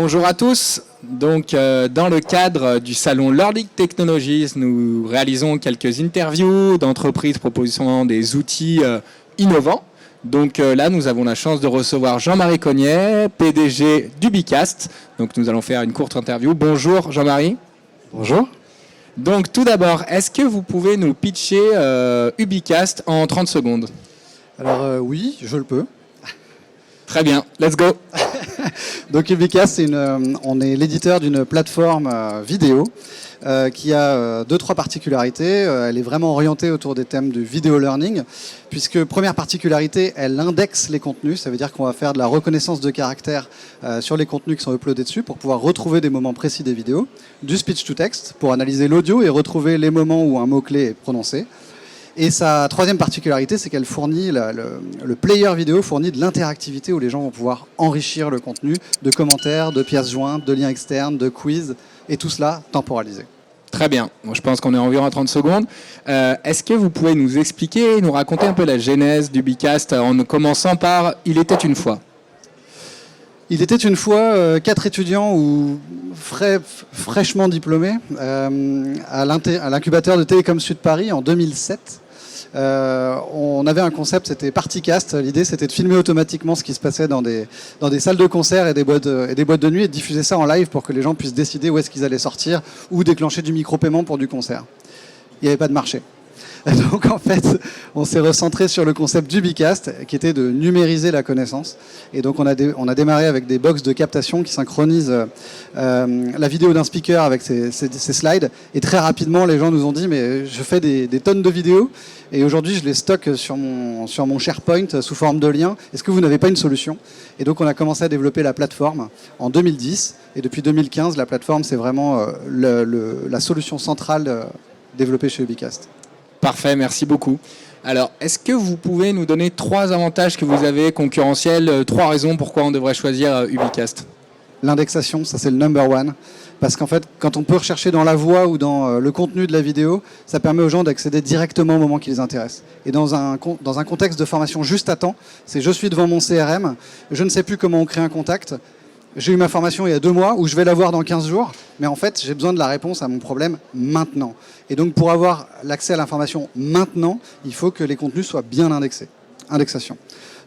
Bonjour à tous. Donc, dans le cadre du salon Learning Technologies, nous réalisons quelques interviews d'entreprises proposant des outils innovants. Donc là, nous avons la chance de recevoir Jean-Marie Cognet, PDG d'Ubicast. Donc, nous allons faire une courte interview. Bonjour Jean-Marie. Bonjour. Donc, tout d'abord, est-ce que vous pouvez nous pitcher Ubicast en 30 secondes? Alors oui, je le peux. Très bien, let's go. Donc Ubicast, on est l'éditeur d'une plateforme vidéo qui a 2-3 particularités. Elle est vraiment orientée autour des thèmes de vidéo learning, puisque première particularité, elle indexe les contenus. Ça veut dire qu'on va faire de la reconnaissance de caractères sur les contenus qui sont uploadés dessus pour pouvoir retrouver des moments précis des vidéos, du speech to text pour analyser l'audio et retrouver les moments où un mot-clé est prononcé. Et sa troisième particularité, c'est qu'elle fournit, le player vidéo fournit de l'interactivité où les gens vont pouvoir enrichir le contenu de commentaires, de pièces jointes, de liens externes, de quiz, et tout cela temporalisé. Très bien, je pense qu'on est environ à 30 secondes. Est-ce que vous pouvez nous expliquer, nous raconter un peu la genèse d'Ubicast en commençant par « Il était une fois ». Il était une fois 4 étudiants ou fraîchement diplômés à l'incubateur de Télécom Sud Paris en 2007. On avait un concept, c'était Partycast. L'idée, c'était de filmer automatiquement ce qui se passait dans des salles de concert et des boîtes de nuit et de diffuser ça en live pour que les gens puissent décider où est-ce qu'ils allaient sortir ou déclencher du micro-paiement pour du concert. Il n'y avait pas de marché. Donc en fait, on s'est recentré sur le concept d'Ubicast, qui était de numériser la connaissance. Et donc on a démarré avec des box de captation qui synchronisent la vidéo d'un speaker avec ses slides. Et très rapidement, les gens nous ont dit, mais je fais des tonnes de vidéos, et aujourd'hui je les stocke sur mon SharePoint sous forme de liens. Est-ce que vous n'avez pas une solution? Et donc on a commencé à développer la plateforme en 2010. Et depuis 2015, la plateforme, c'est vraiment la solution centrale développée chez Ubicast. Parfait, merci beaucoup. Alors, est-ce que vous pouvez nous donner 3 avantages que vous avez concurrentiels, 3 raisons pourquoi on devrait choisir Ubicast? L'indexation, ça c'est le number one. Parce qu'en fait, quand on peut rechercher dans la voix ou dans le contenu de la vidéo, ça permet aux gens d'accéder directement au moment qui les intéresse. Et dans un contexte de formation juste à temps, c'est je suis devant mon CRM, je ne sais plus comment on crée un contact, j'ai eu ma formation il y a 2 mois ou je vais l'avoir dans 15 jours, mais en fait, j'ai besoin de la réponse à mon problème maintenant. Et donc, pour avoir l'accès à l'information maintenant, il faut que les contenus soient bien indexés. Indexation.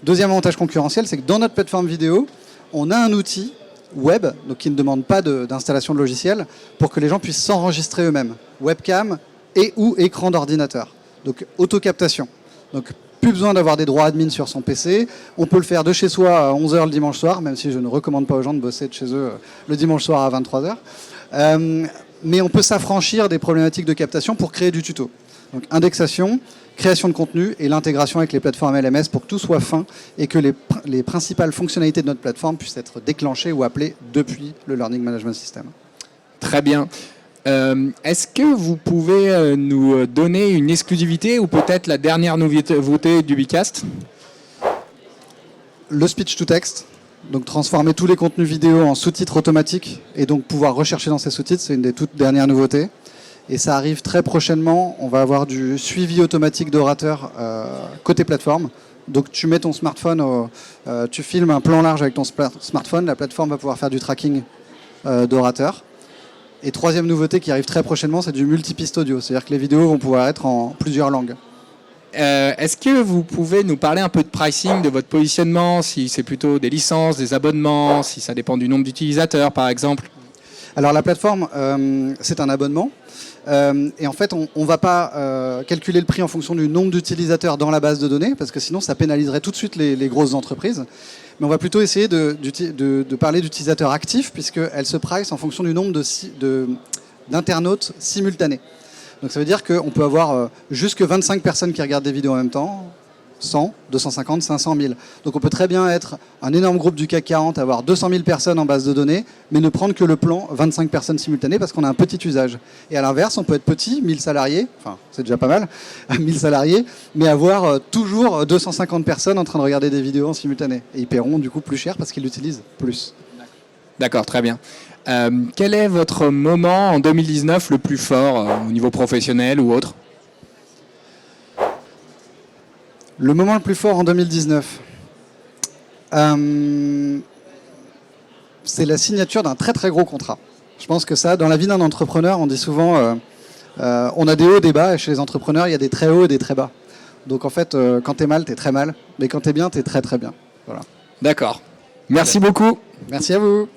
Deuxième avantage concurrentiel, c'est que dans notre plateforme vidéo, on a un outil web, donc qui ne demande pas d'installation de logiciel, pour que les gens puissent s'enregistrer eux-mêmes. Webcam et ou écran d'ordinateur. Donc, autocaptation. Donc, plus besoin d'avoir des droits admin sur son PC. On peut le faire de chez soi à 11h le dimanche soir, même si je ne recommande pas aux gens de bosser de chez eux le dimanche soir à 23h. Mais on peut s'affranchir des problématiques de captation pour créer du tuto. Donc indexation, création de contenu et l'intégration avec les plateformes LMS pour que tout soit fin et que les principales fonctionnalités de notre plateforme puissent être déclenchées ou appelées depuis le Learning Management System. Très bien. Est-ce que vous pouvez nous donner une exclusivité ou peut-être la dernière nouveauté d'Ubicast? Le speech to text, donc transformer tous les contenus vidéo en sous-titres automatiques et donc pouvoir rechercher dans ces sous-titres, c'est une des toutes dernières nouveautés. Et ça arrive très prochainement, on va avoir du suivi automatique d'orateurs côté plateforme. Donc tu mets ton smartphone, tu filmes un plan large avec ton smartphone, la plateforme va pouvoir faire du tracking d'orateurs. Et troisième nouveauté qui arrive très prochainement, c'est du multipiste audio. C'est-à-dire que les vidéos vont pouvoir être en plusieurs langues. Est-ce que vous pouvez nous parler un peu de pricing, de votre positionnement, si c'est plutôt des licences, des abonnements, si ça dépend du nombre d'utilisateurs par exemple? Alors la plateforme, c'est un abonnement. Et en fait, on ne va pas calculer le prix en fonction du nombre d'utilisateurs dans la base de données, parce que sinon ça pénaliserait tout de suite les grosses entreprises. Mais on va plutôt essayer de parler d'utilisateurs actifs, puisqu'elle se price en fonction du nombre d'internautes simultanés. Donc ça veut dire qu'on peut avoir jusque 25 personnes qui regardent des vidéos en même temps, 100, 250, 500 000. Donc on peut très bien être un énorme groupe du CAC 40, avoir 200 000 personnes en base de données, mais ne prendre que le plan 25 personnes simultanées parce qu'on a un petit usage. Et à l'inverse, on peut être petit, 1000 salariés, enfin c'est déjà pas mal, 1000 salariés, mais avoir toujours 250 personnes en train de regarder des vidéos en simultané. Et ils paieront du coup plus cher parce qu'ils l'utilisent plus. D'accord, très bien. Quel est votre moment en 2019 le plus fort au niveau professionnel ou autre? Le moment le plus fort en 2019. c'est la signature d'un très très gros contrat. Je pense que ça, dans la vie d'un entrepreneur, on dit souvent, on a des hauts, des bas, et chez les entrepreneurs, il y a des très hauts et des très bas. Donc en fait, quand t'es mal, t'es très mal, mais quand t'es bien, t'es très très bien. Voilà. D'accord. Merci beaucoup. Merci à vous.